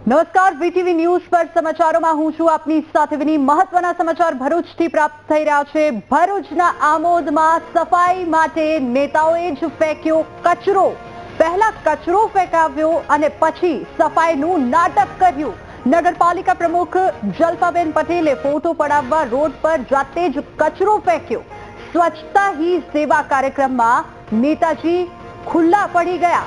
નમસ્કાર, VTV news પર સમાચારોમાં હું છું આપની સાથે વિની। મહત્વના સમાચાર ભરૂચથી પ્રાપ્ત થઈ રહ્યા છે। ભરૂચના આમોદમાં સફાઈ માટે નેતાઓએ જ ફેંક્યો કચરો। પહેલા કચરો ફેંકાવ્યો અને પછી સફાઈનું નાટક કર્યું। નગરપાલિકા પ્રમુખ જલ્પાબેન પટેલે ફોટો પડાવવા રોડ પર જાતે જ કચરો ફેંક્યો। સ્વચ્છતા હી સેવા કાર્યક્રમમાં નેતાજી ખુલ્લા પડી ગયા।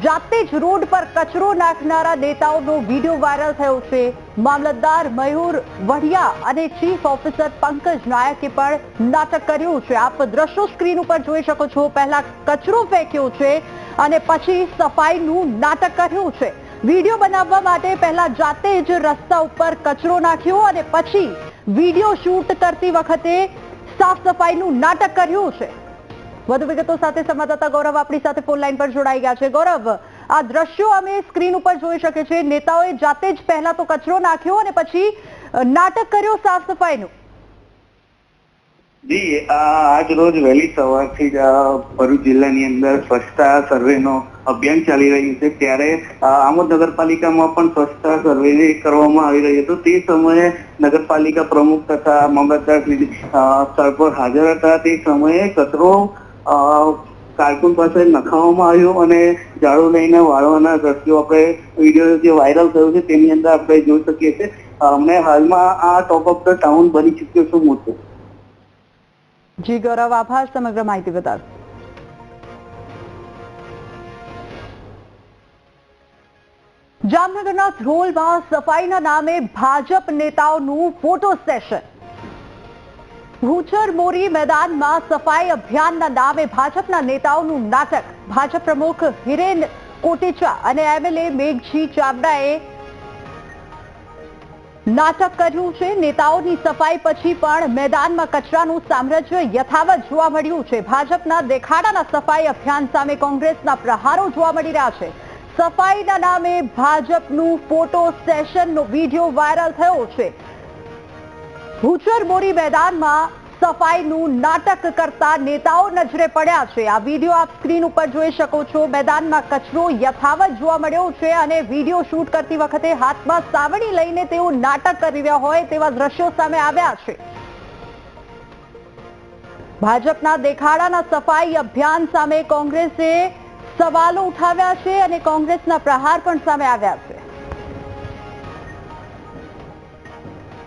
જાતે જ રોડ પર કચરો નાખનારા નેતાઓનો વિડીયો વાયરલ થયો છે। મામલતદાર મયુર વઢિયા અને ચીફ ઓફિસર પંકજ નાયકે પણ નાટક કર્યું છે। આપ દ્રશ્યો સ્ક્રીન ઉપર જોઈ શકો છો। પહેલા કચરો ફેંક્યો છે અને પછી સફાઈનું નાટક કર્યું છે। વિડીયો બનાવવા માટે પહેલા જાતે જ રસ્તા ઉપર કચરો નાખ્યો અને પછી વિડીયો શૂટ કરતી વખતે સાફ સફાઈનું નાટક કર્યું છે। વધુ વિગતો સાથે સંવાદદાતા ગૌરવ આપણી સાથે ફોન લાઈન પર જોડાઈ ગયા છે। ગૌરવ, આ દ્રશ્યો અમે સ્ક્રીન ઉપર જોઈ શકીએ છીએ। નેતાઓએ જાતે જ પહેલા તો કચરો નાખ્યો અને પછી નાટક કર્યો સાફ સફાઈનું। જી, આજ રોજ વહેલી સવારથી જ ભરૂચ જિલ્લાની અંદર સ્વચ્છતા સર્વેનો અભિયાન ચાલી રહ્યું છે। ત્યારે આમોદ નગરપાલિકામાં પણ સ્વચ્છતા સર્વે કરવામાં આવી રહ્યો હતો। તે સમયે નગરપાલિકા પ્રમુખ તથા મામલતદાર સ્થળ પર હાજર હતા। તે સમયે કચરો કાર્ટૂન પાસે નખાવવામાં આવ્યો અને ઝાડુ લઈને વાળવાના દ્રશ્યો આપણે વિડીયો જે વાયરલ થયો છે તેની અંદર આપણે જોઈ શકીએ છીએ। અમને હાલમાં આ ટોપ ઓફ ધ ટાઉન બની ચૂક્યો છે મોટો। જી ગૌરવ, આભાર સમગ્ર માહિતી બદલ। જામનગરના ધ્રોલમાં સફાઈના નામે ભાજપ નેતાઓનું ફોટો સેશન। ભૂચર મોરી મેદાનમાં સફાઈ અભિયાનના નામે ભાજપના નેતાઓનું નાટક। ભાજપ પ્રમુખ હિરેન કોટેચા અને એમએલએ મેઘજી ચાવડાએ નાટક કર્યું છે। નેતાઓની સફાઈ પછી પણ મેદાનમાં કચરાનું સામ્રાજ્ય યથાવત જોવા મળ્યું છે। ભાજપના દેખાડાના સફાઈ અભિયાન સામે કોંગ્રેસના પ્રહારો જોવા મળી રહ્યા છે। સફાઈના નામે ભાજપનું ફોટો સેશનનો વિડીયો વાયરલ થયો છે। ભૂચર મોરી મેદાનમાં સફાઈનું નાટક કરતા નેતાઓ નજરે પડ્યા છે। આ વિડીયો આપ સ્ક્રીન ઉપર જોઈ શકો છો। મેદાનમાં કચરો યથાવત જોવા મળ્યો છે અને વિડીયો શૂટ કરતી વખતે હાથમાં સાવણી લઈને તેઓ નાટક કરી રહ્યા હોય તેવા દ્રશ્યો સામે આવ્યા છે। ભાજપના દેખાડાના સફાઈ અભિયાન સામે કોંગ્રેસે સવાલો ઉઠાવ્યા છે અને કોંગ્રેસના પ્રહાર પણ સામે આવ્યા છે।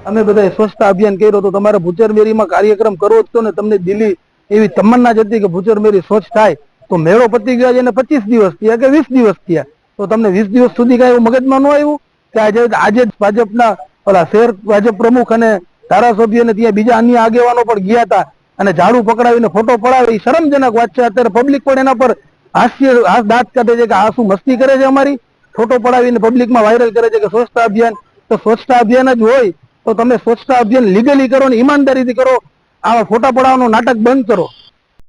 અમે બધા સ્વચ્છતા અભિયાન કર્યો તો તમારે ભૂચરમેરીમાં કાર્યક્રમ કરવો જ તો ને તમને દિલ્હી એવી તમન્ના જ હતી કે ભૂચરમેરી સ્વચ્છ થાય તો મેળો પતી ગયો એને 25 દિવસ થયા કે 20 દિવસ થયા તો તમને 20 દિવસ સુધી કઈ મગજમાં ન આવ્યું કે આજે જ ભાજપના ઓલા શહેર ભાજપ પ્રમુખ અને ધારાસભ્ય ને ત્યાં બીજા અન્ય આગેવાનો પણ ગયા હતા અને ઝાડુ પકડાવીને ફોટો પડાવી શરમજનક વાત છે। અત્યારે પબ્લિક પણ એના પર હાસ્ય દાંત કાઢે છે કે આ શું મસ્તી કરે છે અમારી। ફોટો પડાવીને પબ્લિકમાં વાયરલ કરે છે કે સ્વચ્છતા અભિયાન, તો સ્વચ્છતા અભિયાન જ હોય તો તમે સ્વચ્છતા અભિયાન લીગલી કરો ને ઈમાનદારીથી કરો। આવા ફોટા પડાવવાનું નાટક બંધ કરો।